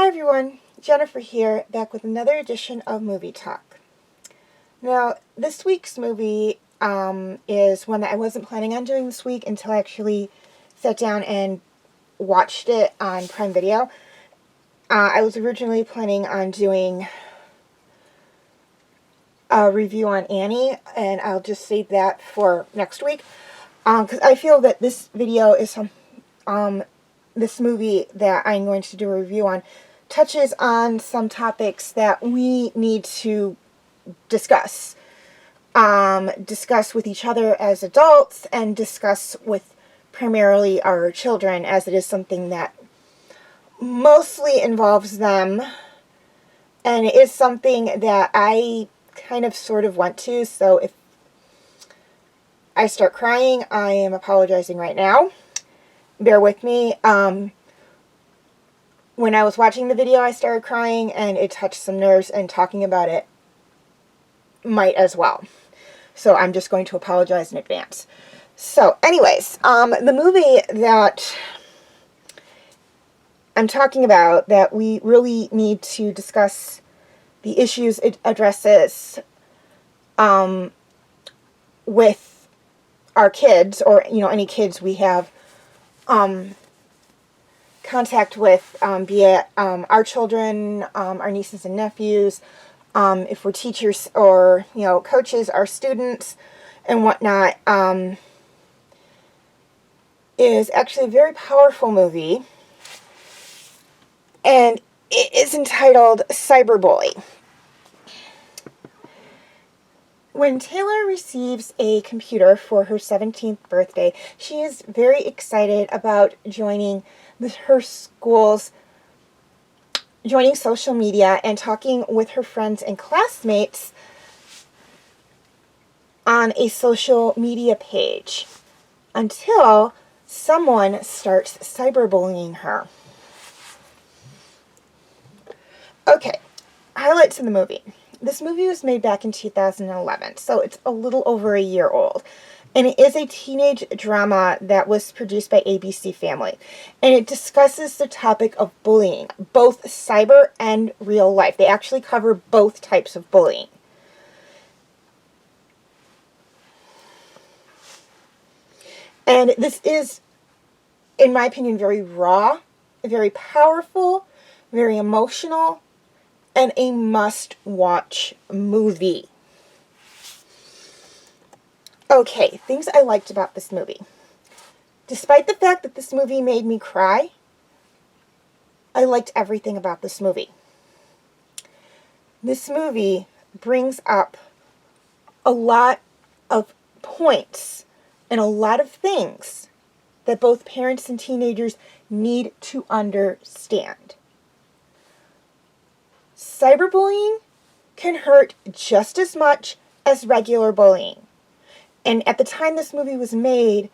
everyone, Jennifer here, back with another edition of Movie Talk. Now, this week's movie is one that I wasn't planning on doing this week until I actually sat down and watched it on Prime Video. I was originally planning on doing a review on Annie, and I'll just save that for next week, because I feel that this video is this movie that I'm going to do a review on touches on some topics that we need to discuss. Discuss with each other as adults and discuss with primarily our children, as it is something that mostly involves them, and it is something that I kind of sort of want to, so if I start crying, I am apologizing right now. Bear with me. When I was watching the video, I started crying, and it touched some nerves, and talking about it might as well. So I'm just going to apologize in advance. So, anyways, the movie that I'm talking about, that we really need to discuss the issues it addresses with our kids, or, any kids we have contact with, be it our children, our nieces and nephews, if we're teachers or, coaches, our students and whatnot, is actually a very powerful movie, and it is entitled Cyberbully. When Taylor receives a computer for her 17th birthday, she is very excited about joining her school's social media and talking with her friends and classmates on a social media page, until someone starts cyberbullying her. Okay, highlights of the movie. This movie was made back in 2011, so it's a little over a year old. And it is a teenage drama that was produced by ABC Family. And it discusses the topic of bullying, both cyber and real life. They actually cover both types of bullying. And this is, in my opinion, very raw, very powerful, very emotional, and a must-watch movie. Okay, things I liked about this movie. Despite the fact that this movie made me cry, I liked everything about this movie. This movie brings up a lot of points and a lot of things that both parents and teenagers need to understand. Cyberbullying can hurt just as much as regular bullying. And at the time this movie was made,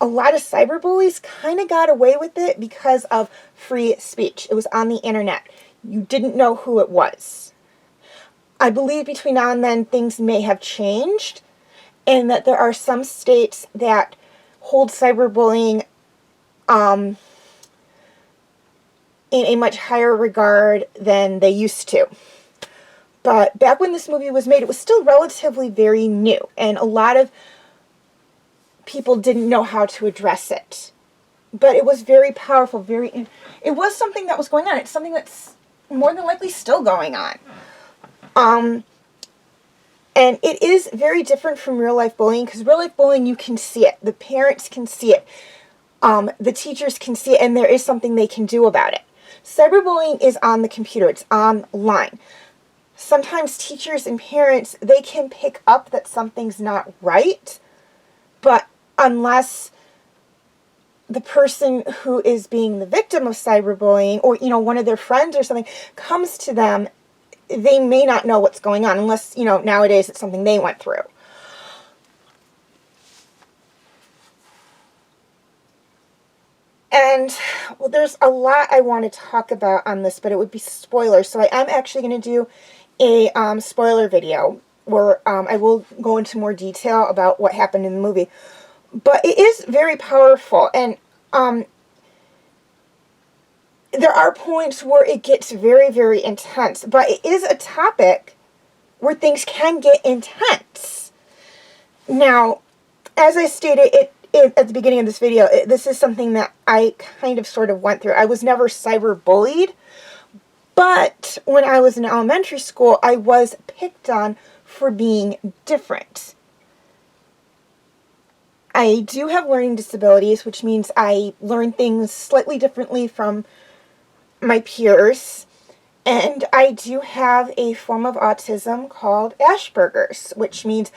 a lot of cyberbullies kind of got away with it because of free speech. It was on the internet. You didn't know who it was. I believe between now and then things may have changed, and that there are some states that hold cyberbullying in a much higher regard than they used to. But back when this movie was made, it was still relatively very new, and a lot of people didn't know how to address it. But it was very powerful, it was something that was going on. It's something that's more than likely still going on. And it is very different from real-life bullying, because real-life bullying, you can see it. The parents can see it. The teachers can see it, and there is something they can do about it. Cyberbullying is on the computer. It's online. Sometimes teachers and parents, they can pick up that something's not right, but unless the person who is being the victim of cyberbullying, or, one of their friends or something, comes to them, they may not know what's going on, unless, nowadays it's something they went through. And, well, there's a lot I want to talk about on this, but it would be spoilers. So I am actually going to do a spoiler video where I will go into more detail about what happened in the movie. But it is very powerful, and there are points where it gets very, very intense, but it is a topic where things can get intense. Now, as I stated at the beginning of this video, this is something that I kind of sort of went through. I was never cyberbullied, but when I was in elementary school, I was picked on for being different. I do have learning disabilities, which means I learn things slightly differently from my peers. And I do have a form of autism called Asperger's, which means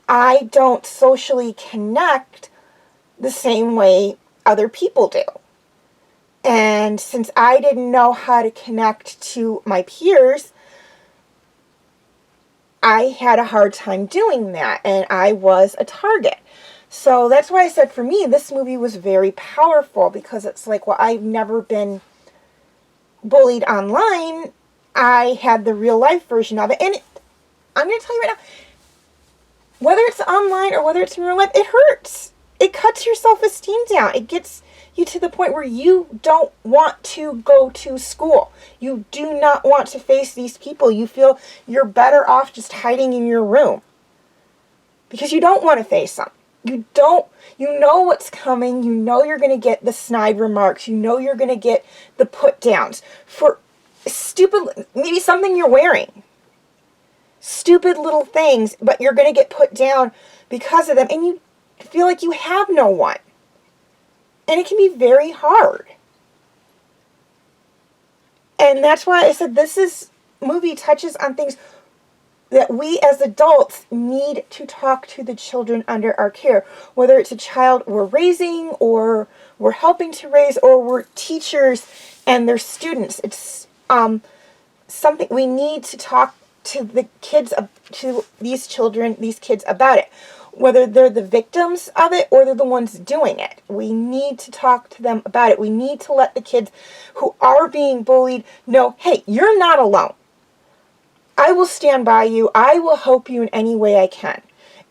I don't socially connect the same way other people do. And since I didn't know how to connect to my peers, I had a hard time doing that, and I was a target. So that's why I said for me, this movie was very powerful, because it's like, well, I've never been bullied online. I had the real life version of it. And I'm going to tell you right now, whether it's online or whether it's in real life, it hurts. It cuts your self-esteem down. It gets you to the point where you don't want to go to school. You do not want to face these people. You feel you're better off just hiding in your room because you don't want to face them. You know what's coming. You know you're going to get the snide remarks. You know you're going to get the put downs for stupid, maybe something you're wearing. Stupid little things, but you're going to get put down because of them. And you feel like you have no one. And it can be very hard. And that's why I said this movie touches on things that we as adults need to talk to the children under our care. Whether it's a child we're raising, or we're helping to raise, or we're teachers and their students. It's something we need to talk to the kids, to these children, these kids about it. Whether they're the victims of it or they're the ones doing it. We need to talk to them about it. We need to let the kids who are being bullied know, hey, you're not alone. I will stand by you. I will help you in any way I can.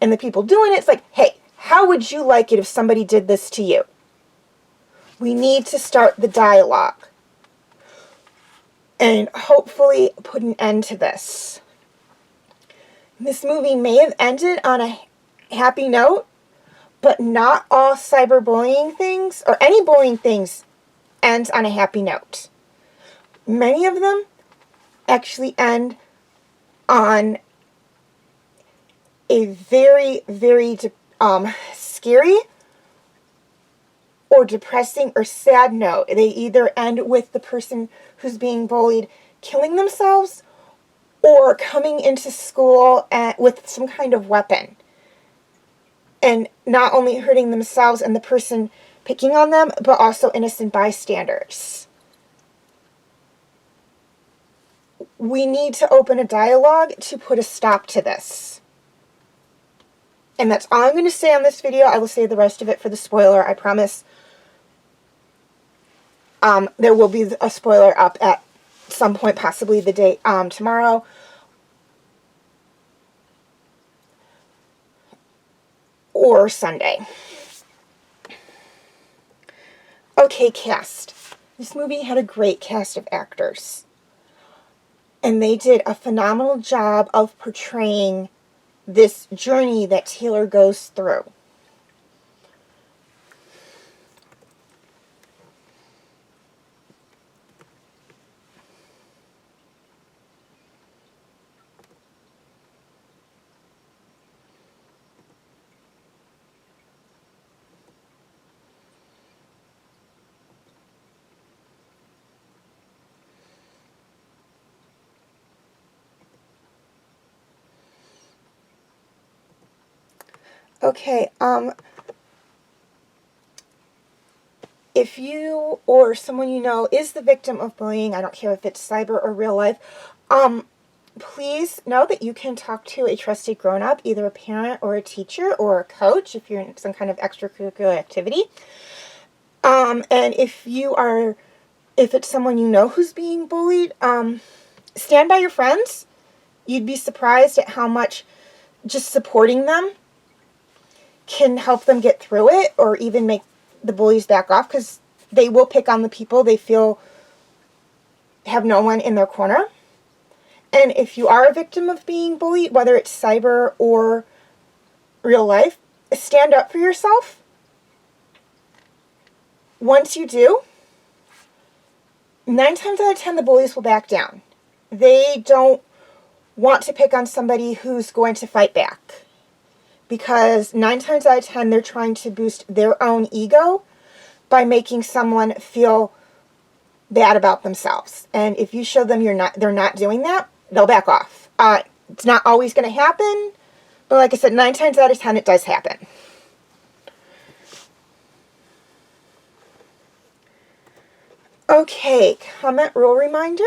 And the people doing it's like, hey, how would you like it if somebody did this to you? We need to start the dialogue. And hopefully put an end to this. This movie may have ended on a happy note, but not all cyberbullying things, or any bullying things, ends on a happy note. Many of them actually end on a very, very scary or depressing or sad note. They either end with the person who's being bullied killing themselves or coming into school with some kind of weapon. And not only hurting themselves and the person picking on them, but also innocent bystanders. We need to open a dialogue to put a stop to this. And that's all I'm going to say on this video. I will save the rest of it for the spoiler, I promise. There will be a spoiler up at some point, possibly the day tomorrow. Or Sunday. Okay, cast. This movie had a great cast of actors. And they did a phenomenal job of portraying this journey that Taylor goes through. Okay, if you or someone you know is the victim of bullying, I don't care if it's cyber or real life, please know that you can talk to a trusted grown-up, either a parent or a teacher or a coach if you're in some kind of extracurricular activity. And if it's someone you know who's being bullied, stand by your friends. You'd be surprised at how much just supporting them can help them get through it, or even make the bullies back off, because they will pick on the people they feel have no one in their corner. And if you are a victim of being bullied, whether it's cyber or real life, stand up for yourself. Once you do, 9 times out of 10 the bullies will back down. They don't want to pick on somebody who's going to fight back, because 9 times out of 10 they're trying to boost their own ego by making someone feel bad about themselves. And if you show them they're not doing that, they'll back off. It's not always going to happen, but like I said, 9 times out of 10 it does happen. Okay, comment rule reminder.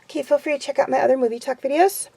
Okay, feel free to check out my other movie talk videos.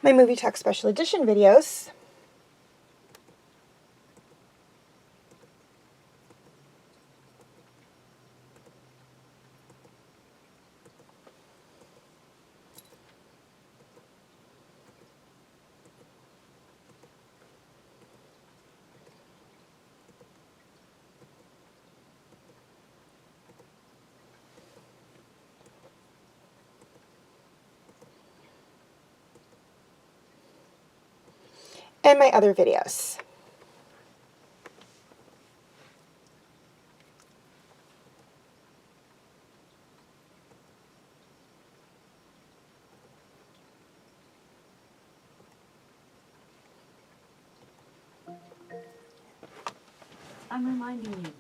My movie talk special edition videos. And my other videos. I'm reminding you.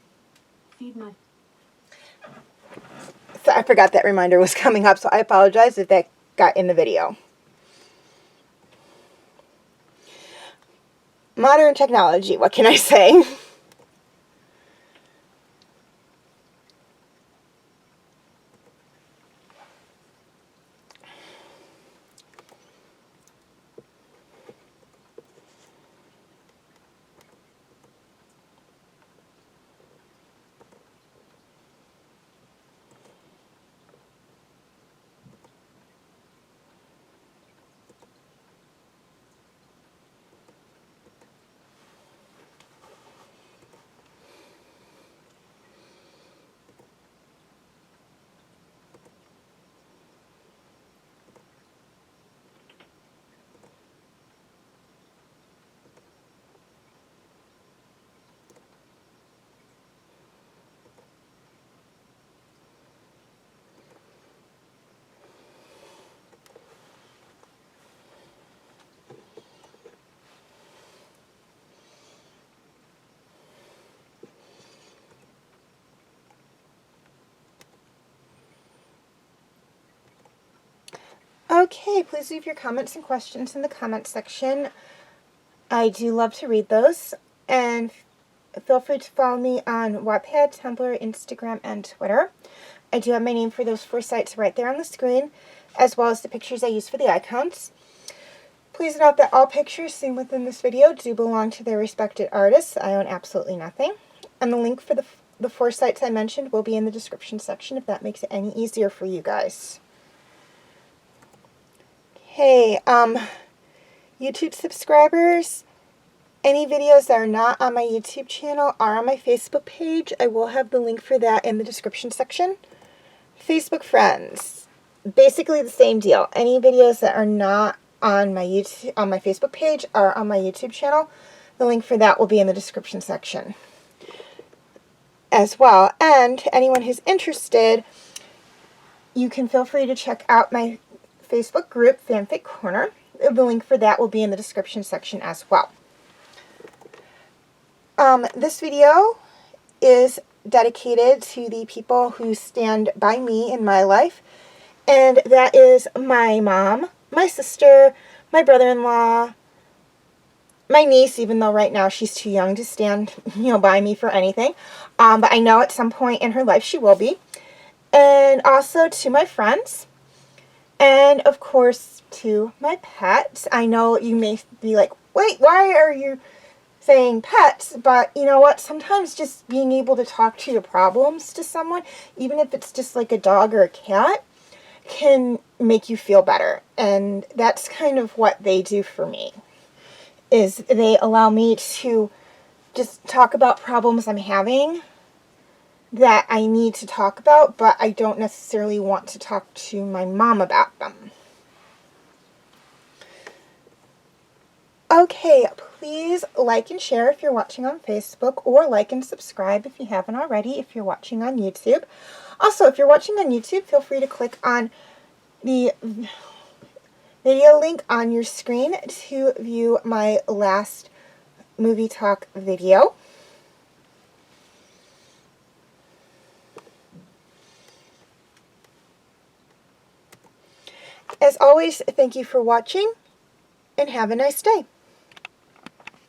Feed my... So I forgot that reminder was coming up, so I apologize if that got in the video. Modern technology, what can I say? Okay, please leave your comments and questions in the comment section. I do love to read those. And feel free to follow me on Wattpad, Tumblr, Instagram, and Twitter. I do have my name for those 4 sites right there on the screen, as well as the pictures I use for the icons. Please note that all pictures seen within this video do belong to their respected artists. I own absolutely nothing. And the link for the 4 sites I mentioned will be in the description section if that makes it any easier for you guys. Hey, YouTube subscribers, any videos that are not on my YouTube channel are on my Facebook page. I will have the link for that in the description section. Facebook friends, basically the same deal. Any videos that are not on my Facebook page are on my YouTube channel. The link for that will be in the description section as well. And anyone who's interested, you can feel free to check out my Facebook group, Fanfic Corner. The link for that will be in the description section as well. This video is dedicated to the people who stand by me in my life, and that is my mom, my sister, my brother-in-law, my niece, even though right now she's too young to stand, by me for anything, but I know at some point in her life she will be, and also to my friends, and of course to my pets. I know you may be like, wait, why are you saying pets? But you know what, sometimes just being able to talk to your problems to someone, even if it's just like a dog or a cat, can make you feel better. And that's kind of what they do for me, is they allow me to just talk about problems I'm having that I need to talk about, but I don't necessarily want to talk to my mom about them. Okay, please like and share if you're watching on Facebook, or like and subscribe if you haven't already if you're watching on YouTube. Also, if you're watching on YouTube, feel free to click on the video link on your screen to view my last movie talk video. As always, thank you for watching, and have a nice day.